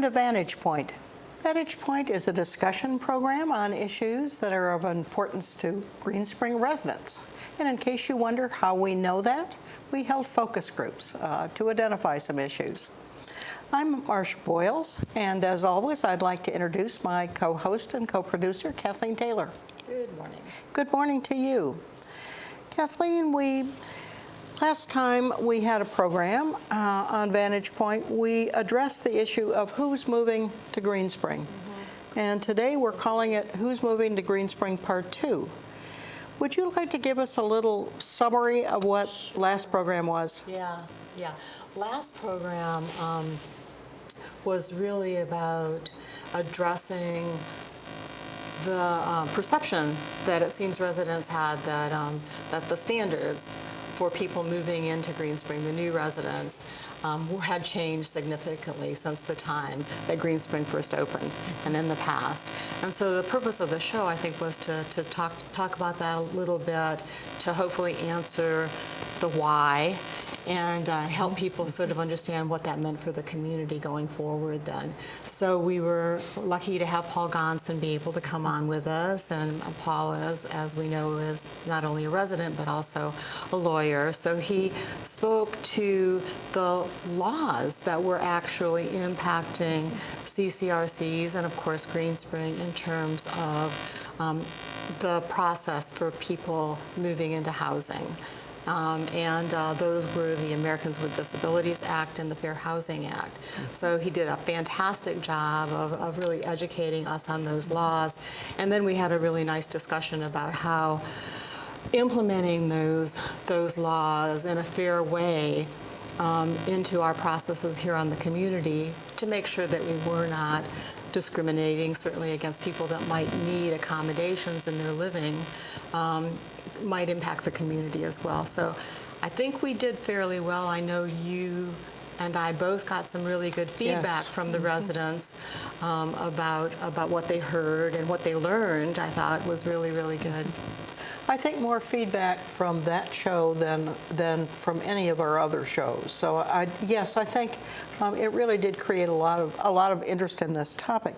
Welcome to Vantage Point. Vantage Point is a discussion program on issues that are of importance to Green Spring residents. And in case you wonder how we know that, we held focus groups to identify some issues. I'm Marcie Boyles, and as always, I'd like to introduce my co-host and co-producer, Kathleen Taylor. Good morning. Good morning to you. Kathleen, last time we had a program on Vantage Point, we addressed the issue of who's moving to Green Spring. And today we're calling it Who's Moving to Green Spring Part 2. Would you like to give us a little summary of what last program was? Yeah. Last program was really about addressing the perception that it seems residents had that the standards for people moving into Green Spring, the new residents, had changed significantly since the time that Green Spring first opened and in the past. And so the purpose of the show, I think, was to talk about that a little bit, to hopefully answer the why and help people sort of understand what that meant for the community going forward then. So we were lucky to have Paul Gonson be able to come on with us, and Paul, as we know, is not only a resident but also a lawyer. So he spoke to the laws that were actually impacting CCRCs and, of course, Green Spring in terms of the process for people moving into housing. Those were the Americans with Disabilities Act and the Fair Housing Act. So he did a fantastic job of really educating us on those laws. And then we had a really nice discussion about how implementing those laws in a fair way into our processes here on the community to make sure that we were not discriminating, certainly against people that might need accommodations in their living, might impact the community as well. So I think we did fairly well. I know you and I both got some really good feedback from the residents about what they heard and what they learned. I thought was really, really good. I think more feedback from that show than from any of our other shows. So yes, I think it really did create a lot of interest in this topic.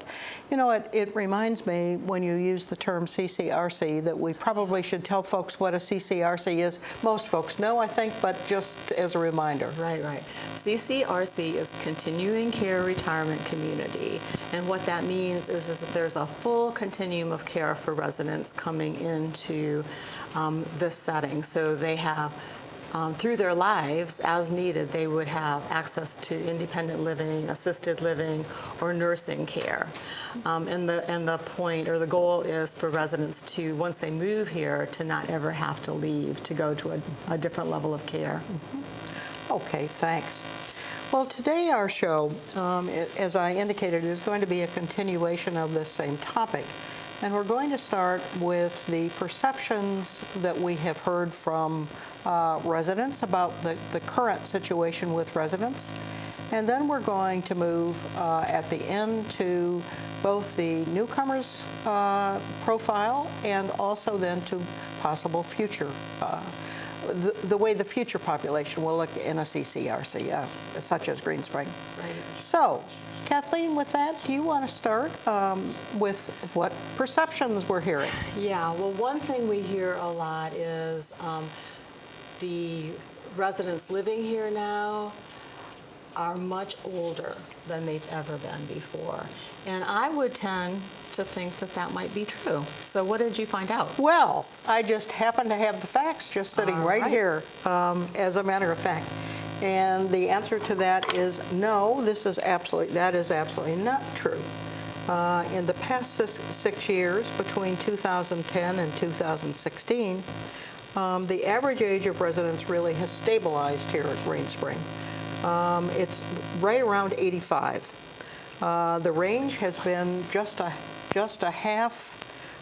You know, it reminds me when you use the term CCRC that we probably should tell folks what a CCRC is. Most folks know, I think, but just as a reminder. Right. CCRC is Continuing Care Retirement Community, and what that means is that there's a full continuum of care for residents coming into this setting. So they have, through their lives, as needed, they would have access to independent living, assisted living, or nursing care. And the point or the goal is for residents to, once they move here, to not ever have to leave to go to a different level of care. Okay, thanks. Well, today our show, as I indicated, is going to be a continuation of this same topic. And we're going to start with the perceptions that we have heard from residents about the current situation with residents. And then we're going to move at the end to both the newcomers profile and also then to possible future, the way the future population will look in a CCRC, such as Green Spring. Right. So, Kathleen, with that, do you want to start with what perceptions we're hearing? Yeah, well, one thing we hear a lot is the residents living here now are much older than they've ever been before. And I would tend to think that that might be true. So what did you find out? Well, I just happen to have the facts just sitting right here, as a matter of fact. And the answer to that is no, that is absolutely not true. In the past six years, between 2010 and 2016, the average age of residents really has stabilized here at Green Spring. It's right around 85. The range has been just a half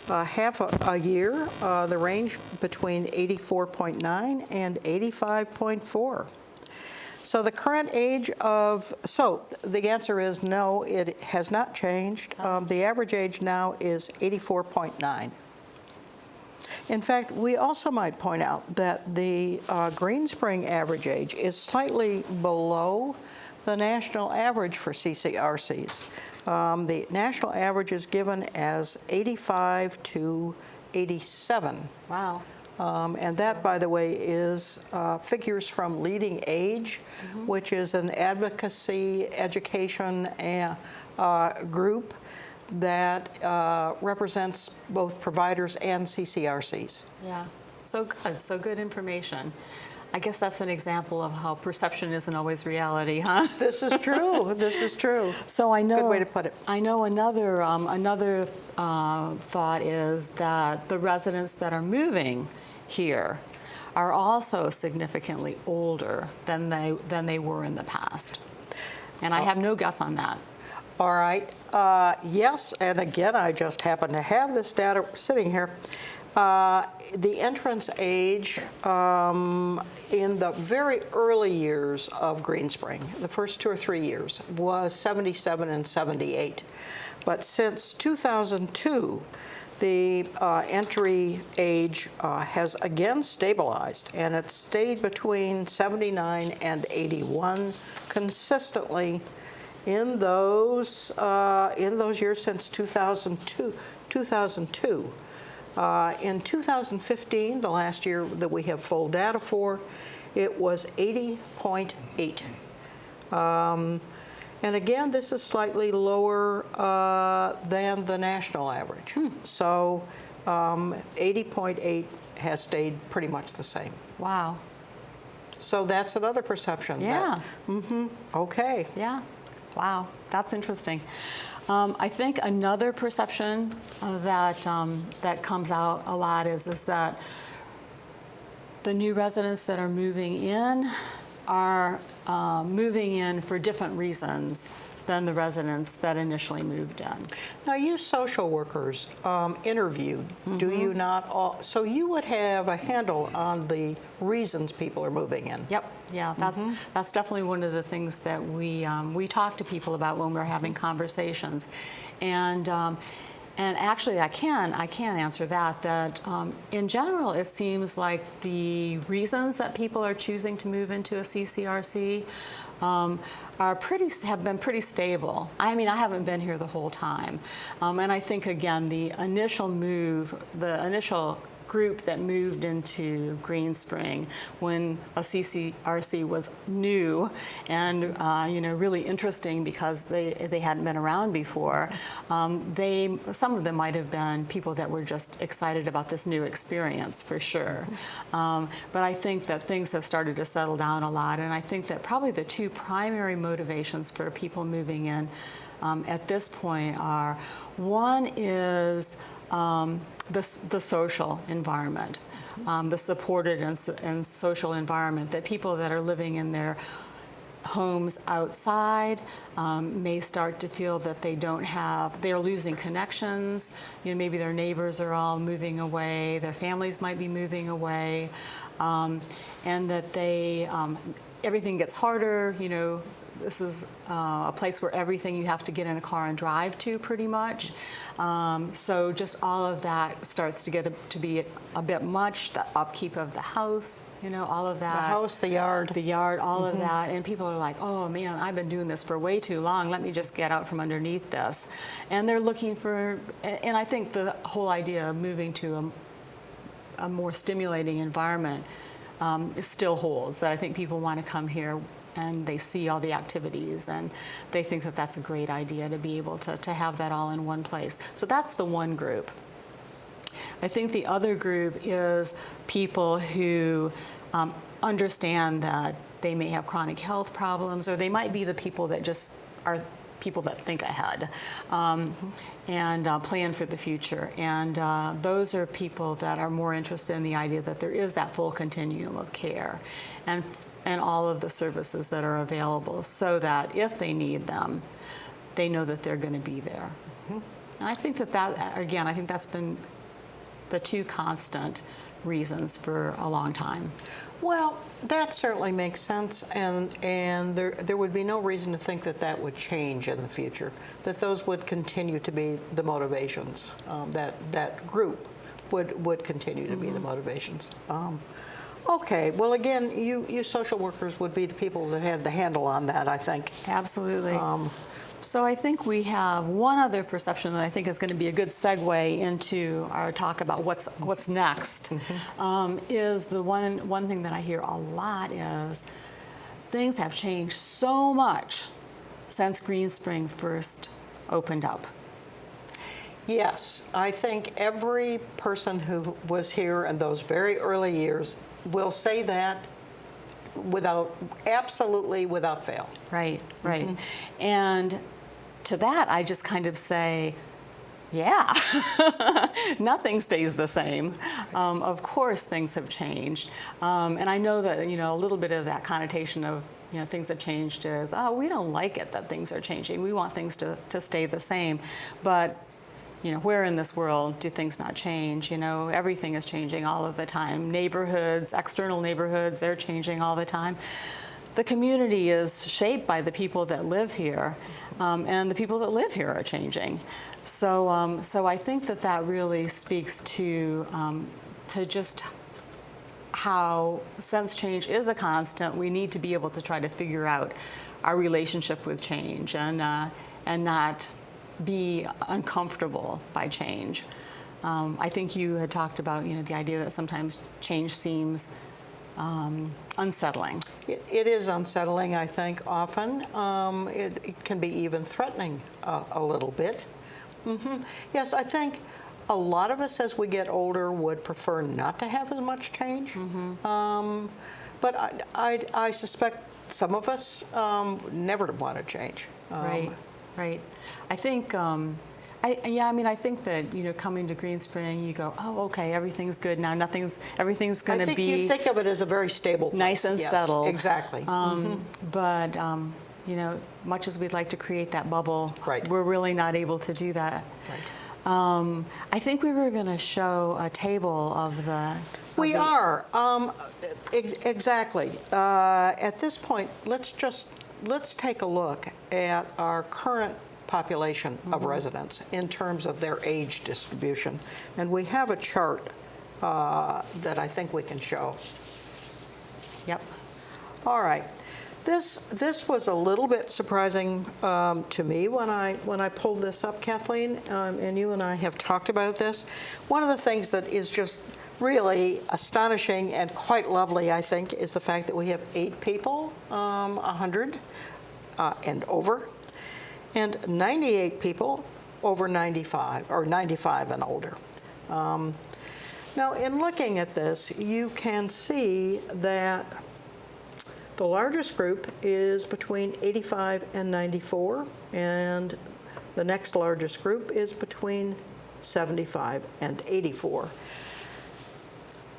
a year. The range between 84.9 and 85.4. So the current age the answer is no, it has not changed. The average age now is 84.9. In fact, we also might point out that the Green Spring average age is slightly below the national average for CCRCs. The national average is given as 85 to 87. Wow. And that, by the way, is figures from Leading Age, which is an advocacy education group that represents both providers and CCRCs. Yeah, so good information. I guess that's an example of how perception isn't always reality, huh? This is true. This is true. So I know. Good way to put it. I know another thought is that the residents that are moving here are also significantly older than they were in the past, and I have no guess on that. All right. Yes, and again, I just happen to have this data sitting here. The entrance age in the very early years of Green Spring, the first 2 or 3 years, was 77 and 78. But since 2002, the entry age has again stabilized, and it's stayed between 79 and 81 consistently in those years since 2002. In 2015, the last year that we have full data for, it was 80.8. And again, this is slightly lower than the national average. So 80.8 has stayed pretty much the same. Wow. So that's another perception. Yeah. Okay. Yeah. Wow. That's interesting. I think another perception that comes out a lot is that the new residents that are moving in are moving in for different reasons than the residents that initially moved in. Now, you social workers interviewed, do you not all? So you would have a handle on the reasons people are moving in. Yep. Yeah, that's definitely one of the things that we talk to people about when we're having conversations, and actually I can answer that in general it seems like the reasons that people are choosing to move into a CCRC have been pretty stable. I mean, I haven't been here the whole time, and I think again the initial group that moved into Green Spring when a CCRC was new and really interesting because they hadn't been around before. Some of them might have been people that were just excited about this new experience for sure. But I think that things have started to settle down a lot, and I think that probably the two primary motivations for people moving in at this point are, one is the social environment, the supported and social environment that people that are living in their homes outside may start to feel that they're losing connections. Maybe their neighbors are all moving away, their families might be moving away, and that everything gets harder. This is a place where everything you have to get in a car and drive to pretty much. So just all of that starts to get to be a bit much, the upkeep of the house, all of that. The house, the yard. All of that. And people are like, oh man, I've been doing this for way too long. Let me just get out from underneath this. And they're looking for, and I think the whole idea of moving to a more stimulating environment still holds, that I think people want to come here and they see all the activities and they think that that's a great idea to be able to have that all in one place. So that's the one group. I think the other group is people who understand that they may have chronic health problems, or they might be the people that just are people that think ahead and plan for the future. And those are people that are more interested in the idea that there is that full continuum of care and all of the services that are available, so that if they need them, they know that they're going to be there. And I think again, I think that's been the two constant reasons for a long time. Well, that certainly makes sense, and there would be no reason to think that would change in the future, that those would continue to be the motivations, that group would continue to be the motivations. Okay, well, again, you social workers would be the people that had the handle on that, I think. Absolutely. So I think we have one other perception that I think is going to be a good segue into our talk about what's next. Is the one thing that I hear a lot is things have changed so much since Green Spring first opened up. Yes, I think every person who was here in those very early years will say that absolutely without fail. Right, right. And to that, I just kind of say, yeah, nothing stays the same. Of course, things have changed. And I know that, a little bit of that connotation of, things have changed is, oh, we don't like it that things are changing. We want things to stay the same. But where in this world do things not change? Everything is changing all of the time. Neighborhoods, external neighborhoods, they're changing all the time. The community is shaped by the people that live here, and the people that live here are changing. So I think that really speaks to just how, since change is a constant, we need to be able to try to figure out our relationship with change and not be uncomfortable by change. I think you had talked about the idea that sometimes change seems unsettling. It is unsettling, I think, often. It can be even threatening a little bit. Yes, I think a lot of us as we get older would prefer not to have as much change. But I suspect some of us never want to change. Right. I think, I think that, coming to Green Spring, you go, oh, okay, everything's good now. Everything's going to be. I think you think of it as a very stable place. Nice and settled. Exactly. But, much as we'd like to create that bubble, right, we're really not able to do that. Right. I think we were going to show a table of the. We are. Exactly. At this point, let's take a look at our current population of residents in terms of their age distribution. And we have a chart that I think we can show. Yep. All right. This was a little bit surprising to me when I pulled this up, Kathleen, and you and I have talked about this. One of the things that is just really astonishing and quite lovely, I think, is the fact that we have 8 people, 100 and over, and 98 people over 95, or 95 and older. Now, in looking at this, you can see that the largest group is between 85 and 94, and the next largest group is between 75 and 84.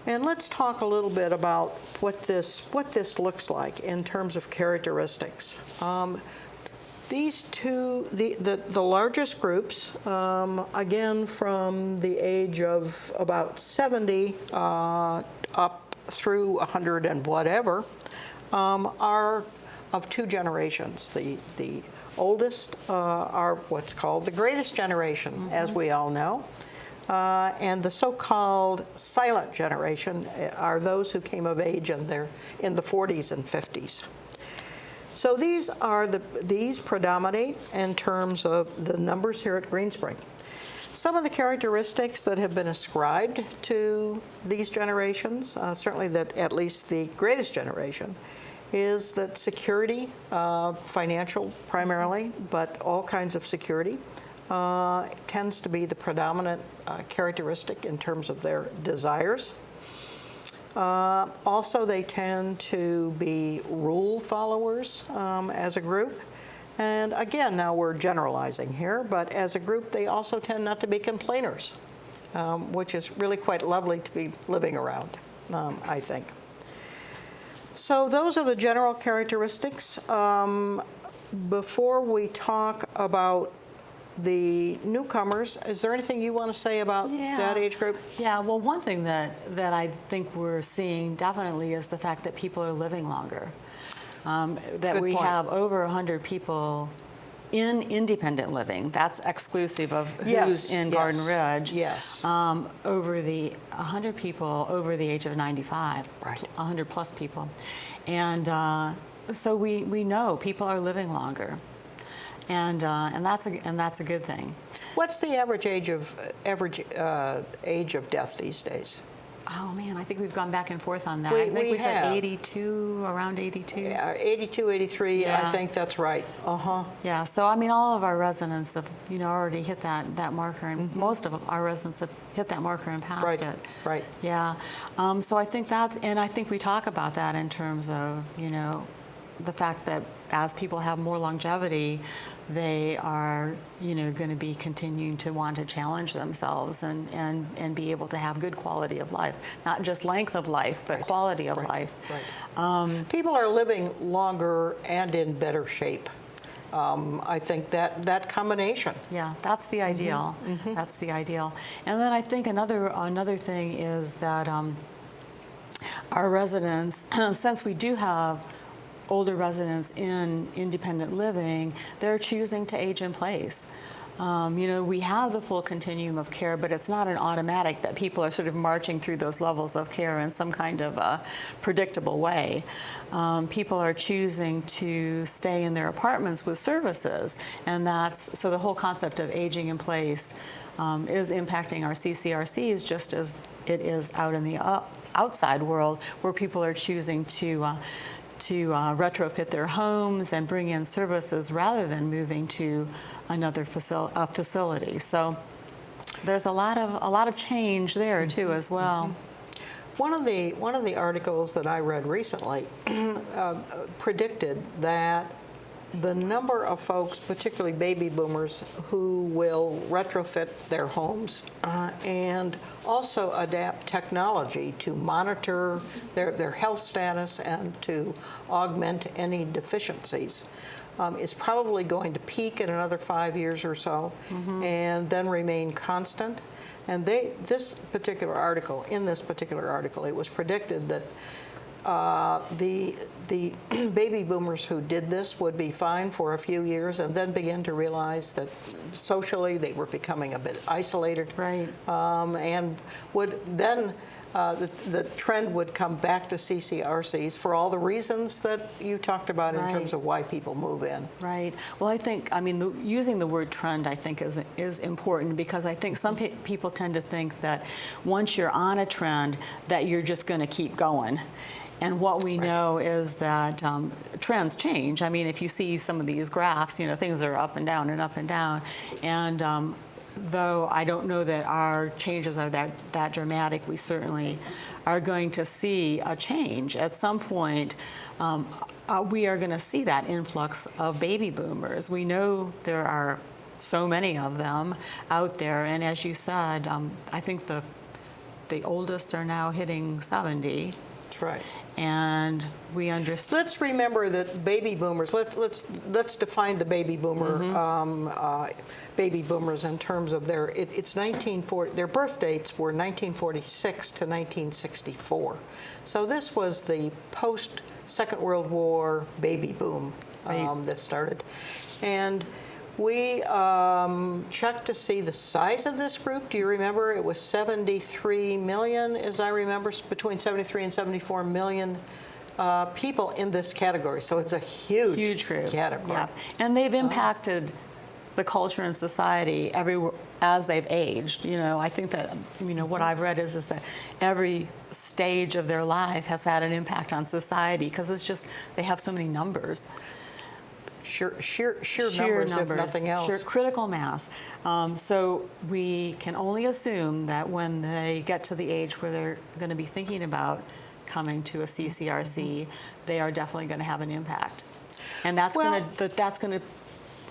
And let's talk a little bit about what this looks like in terms of characteristics. These two, the largest groups, again from the age of about 70 up through 100 and whatever, are of 2 generations. The oldest are what's called the greatest generation, as we all know. And the so-called silent generation are those who came of age in the 40s and 50s. So these predominate in terms of the numbers here at Green Spring. Some of the characteristics that have been ascribed to these generations, certainly that at least the greatest generation, is that security, financial primarily, but all kinds of security, tends to be the predominant characteristic in terms of their desires. Also, they tend to be rule followers as a group. And again, now we're generalizing here, but as a group, they also tend not to be complainers, which is really quite lovely to be living around, I think. So those are the general characteristics. Before we talk about the newcomers, is there anything you want to say about that age group? Yeah, well, one thing that I think we're seeing definitely is the fact that people are living longer. That Good we point. have over 100 people in independent living, that's exclusive of Yes, who's in yes, Garden Ridge. yes. Over the 100 people over the age of 95, Right. 100 plus people. And so we know people are living longer. And that's a good thing. What's the average age of death these days? Oh man, I think we've gone back and forth on that. We I think we said have. 82, around 82. Yeah, 82, 83, I Yeah. think that's right. Uh-huh. Yeah, so I mean, all of our residents have, already hit that marker, and most of our residents have hit that marker and passed Right, it. right. Yeah, so I think and I think we talk about that in terms of, the fact that as people have more longevity, they are, going to be continuing to want to challenge themselves and be able to have good quality of life, not just length of life, but quality of life. Right. People are living longer and in better shape. I think that combination. Yeah, that's the ideal. That's the ideal. And then I think another thing is that our residents, since we do have older residents in independent living, they're choosing to age in place. We have the full continuum of care, but it's not an automatic that people are sort of marching through those levels of care in some kind of a predictable way. People are choosing to stay in their apartments with services, and so the whole concept of aging in place is impacting our CCRCs just as it is out in the outside world, where people are choosing to retrofit their homes and bring in services rather than moving to another facility. So there's a lot of change there too as well. One of the articles that I read recently predicted that the number of folks, particularly baby boomers, who will retrofit their homes and also adapt technology to monitor their health status and to augment any deficiencies is probably going to peak in another 5 years or so and then remain constant. And in this particular article, it was predicted that the baby boomers who did this would be fine for a few years and then begin to realize that socially they were becoming a bit isolated. Right. And would then the trend would come back to CCRCs for all the reasons that you talked about in terms of why people move in. Right. Well, I think, using the word trend, I think, is important, because I think some people tend to think that once you're on a trend, that you're just going to keep going. And what we know is that trends change. I mean, if you see some of these graphs, things are up and down and up and down. And though I don't know that our changes are that dramatic, we certainly are going to see a change. At some point, we are going to see that influx of baby boomers. We know there are so many of them out there. And as you said, I think the oldest are now hitting 70. That's right. And we understand. Let's remember that baby boomers. Let's define the baby boomer baby boomers in terms of it's 1940. Their birth dates were 1946 to 1964. So this was the post Second World War baby boom that started, and we checked to see the size of this group. Do you remember? It was 73 million, as I remember, between 73 and 74 million people in this category. So it's a huge group. Category. Yeah. And they've impacted the culture and society everywhere as they've aged. I think that what I've read is that every stage of their life has had an impact on society, because it's just they have so many numbers. Sheer numbers, if nothing else. Sheer critical mass. So we can only assume that when they get to the age where they're going to be thinking about coming to a CCRC, they are definitely going to have an impact, and that's going to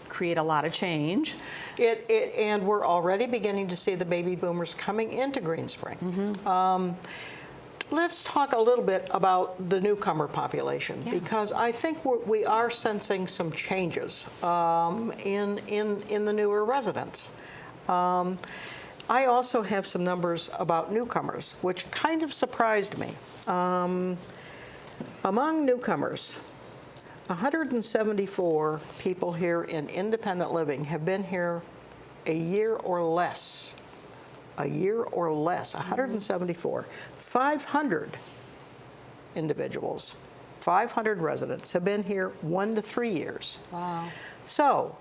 create a lot of change. And we're already beginning to see the baby boomers coming into Green Spring. Let's talk a little bit about the newcomer population, because I think we are sensing some changes in the newer residents. I also have some numbers about newcomers, which kind of surprised me. Among newcomers, 174 people here in independent living have been here a year or less. A year or less, 174. 500 individuals, 500 residents have been here 1 to 3 years. Wow. So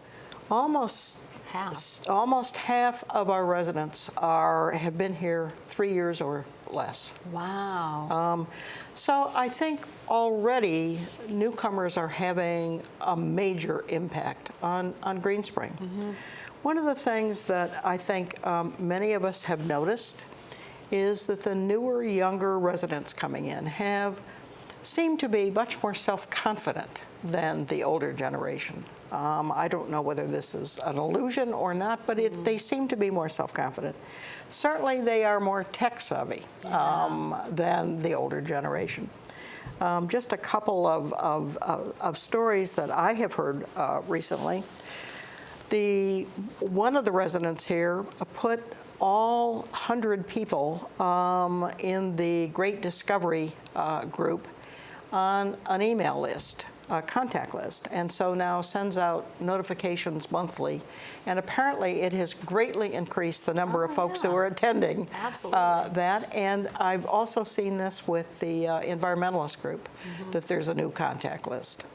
almost half of our residents have been here 3 years or less. Wow. So I think already newcomers are having a major impact on Green Spring. One of the things that I think many of us have noticed is that the newer, younger residents coming in seem to be much more self-confident than the older generation. I don't know whether this is an illusion or not, but they seem to be more self-confident. Certainly they are more tech-savvy than the older generation. Just a couple of stories that I have heard recently. One of the residents here put all 100 people in the Great Discovery group on an email list, a contact list, and so now sends out notifications monthly. And apparently it has greatly increased the number of folks who are attending that. And I've also seen this with the environmentalist group, that there's a new contact list.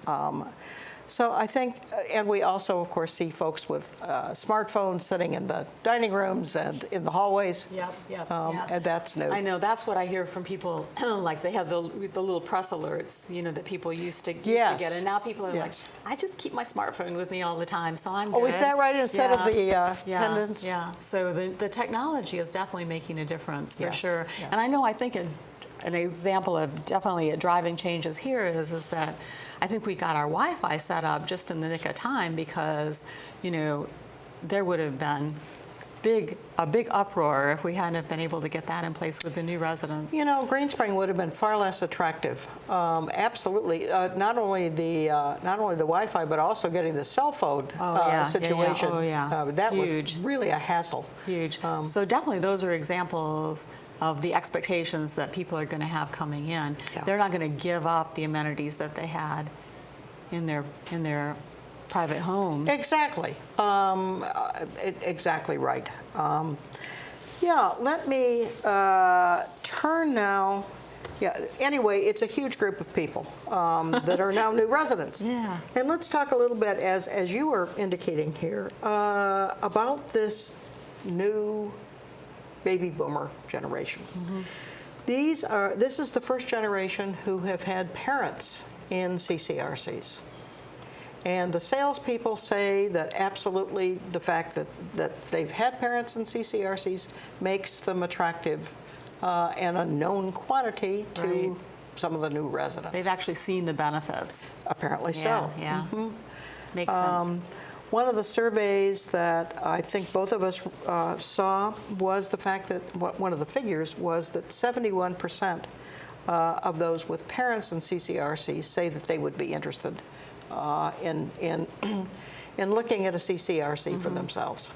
So I think, and we also, of course, see folks with smartphones sitting in the dining rooms and in the hallways. And that's new. I know, that's what I hear from people, like they have the little press alerts, that people used to get. And now people are like, I just keep my smartphone with me all the time, so I'm good. Oh, is that right? Instead of the pendants? Yeah, so the technology is definitely making a difference, for sure. Yes. And I think an example of definitely driving changes here is that I think we got our Wi-Fi set up just in the nick of time because, there would have been a big uproar if we hadn't been able to get that in place with the new residents. Green Spring would have been far less attractive. Absolutely. Not only the Wi-Fi, but also getting the cell phone situation. That huge. Was really a hassle. Huge. So definitely those are examples of the expectations that people are going to have coming in. They're not going to give up the amenities that they had in their private homes. Exactly. Exactly right. Let me turn now. Anyway, it's a huge group of people that are now new residents. And let's talk a little bit, as you were indicating here, about this new baby boomer generation. This is the first generation who have had parents in CCRCs. And the salespeople say that absolutely the fact that they've had parents in CCRCs makes them attractive and a known quantity to some of the new residents. They've actually seen the benefits. Apparently so. Makes sense. One of the surveys that I think both of us saw was the fact that one of the figures was that 71% of those with parents in CCRCs say that they would be interested in looking at a CCRC for themselves.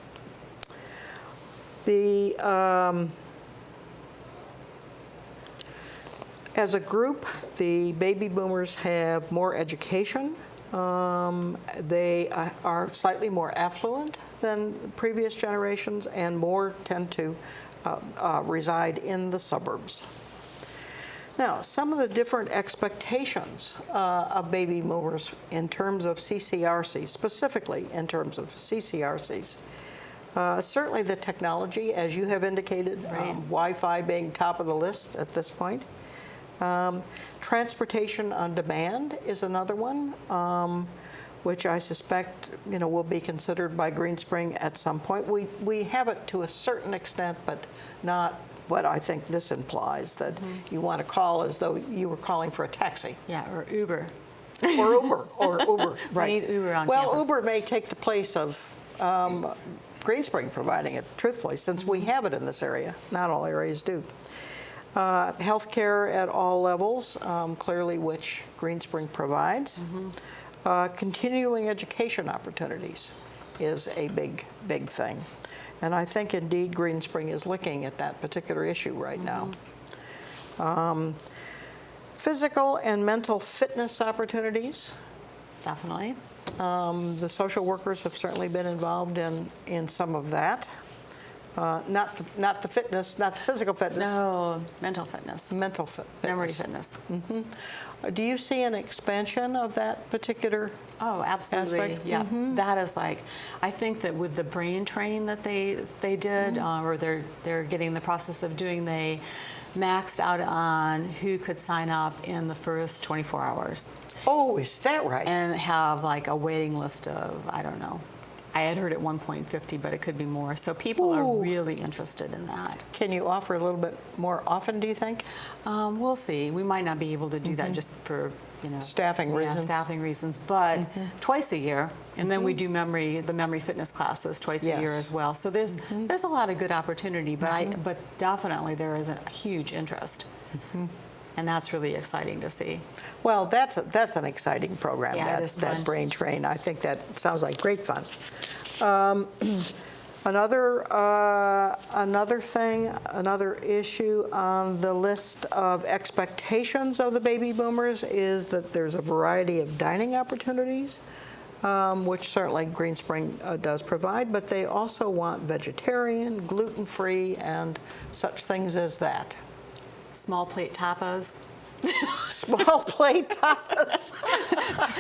As a group, the baby boomers have more education. They are slightly more affluent than previous generations, and more tend to reside in the suburbs. Now, some of the different expectations of baby boomers in terms of CCRCs, specifically in terms of CCRCs, certainly the technology, as you have indicated, Wi-Fi being top of the list at this point. Transportation on demand is another one, which I suspect will be considered by Green Spring at some point. We have it to a certain extent, but not what I think this implies, that you want to call as though you were calling for a taxi. Or Uber. Or Uber, right. We need Uber on campus. campus. Uber may take the place of Green Spring providing it, truthfully, since we have it in this area. Not all areas do. Healthcare at all levels, clearly, which Green Spring provides. Continuing education opportunities is a big thing. And I think, indeed, Green Spring is looking at that particular issue right now. Physical and mental fitness opportunities. Definitely. The social workers have certainly been involved in some of that. Not the fitness, not the physical fitness. No, mental fitness. Mental fitness. Memory fitness. Do you see an expansion of that particular Oh, absolutely. aspect? Yeah, that is like, I think that with the brain train that they did, or they're getting the process of doing, they maxed out on who could sign up in the first 24 hours. Oh, is that right? And have like a waiting list of, I don't know, I had heard at 1.50, but it could be more. So people are really interested in that. Can you offer a little bit more often, do you think? We'll see. We might not be able to do that just for, Staffing reasons. staffing reasons, but twice a year. And then we do the memory fitness classes twice a year as well. So there's a lot of good opportunity, but definitely there is a huge interest. And that's really exciting to see. Well, that's an exciting program, Yeah, it is fun. that brain train. I think that sounds like great fun. Another issue on the list of expectations of the baby boomers is that there's a variety of dining opportunities, which certainly Green Spring does provide, but they also want vegetarian, gluten-free, and such things as that. Small plate tapas. Small plate tapas.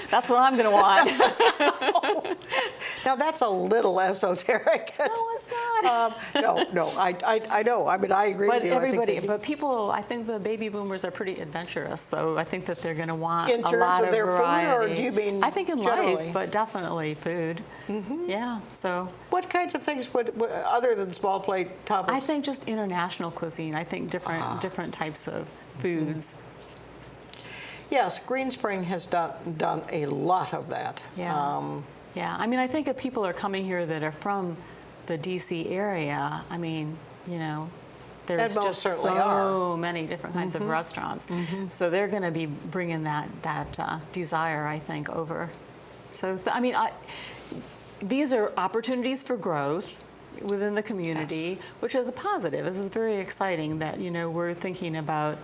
That's what I'm going to want. Now that's a little esoteric. No, it's not. No, I know. I mean, I agree But with you. I think the baby boomers are pretty adventurous, so I think that they're going to want in a lot terms of their variety. food, or do you mean I think in generally? life, but definitely food. Yeah, so. What kinds of things would other than small plate tapas? I think just international cuisine. I think different types of foods. Yes, Green Spring has done a lot of that. Yeah. Yeah, I mean, I think if people are coming here that are from the DC area, I mean, there's just so many different kinds of restaurants. So they're going to be bringing that desire, I think, over. So, these are opportunities for growth within the community, which is a positive. This is very exciting that, we're thinking about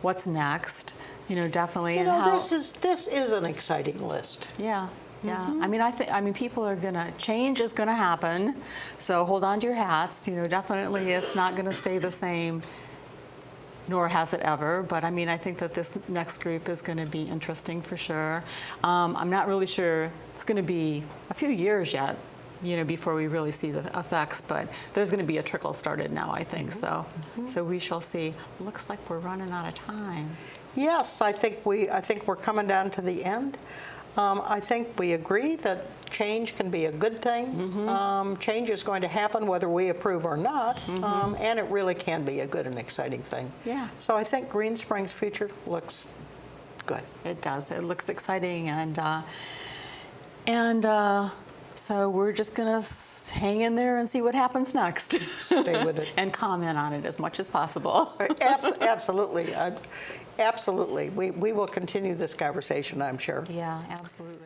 what's next, definitely. This is an exciting list. Yeah. Yeah, I mean, people are change is gonna happen, so hold on to your hats. Definitely it's not gonna stay the same, nor has it ever. But I mean, I think that this next group is gonna be interesting for sure. I'm not really sure it's gonna be a few years yet, before we really see the effects. But there's gonna be a trickle started now, I think. So we shall see. Looks like we're running out of time. Yes, I think we're coming down to the end. I think we agree that change can be a good thing. Change is going to happen whether we approve or not, and it really can be a good and exciting thing. Yeah. So I think Green Spring's future looks good. It does. It looks exciting, and so we're just going to hang in there and see what happens next. Stay with it. And comment on it as much as possible. Absolutely. Absolutely. We will continue this conversation, I'm sure. Yeah, absolutely.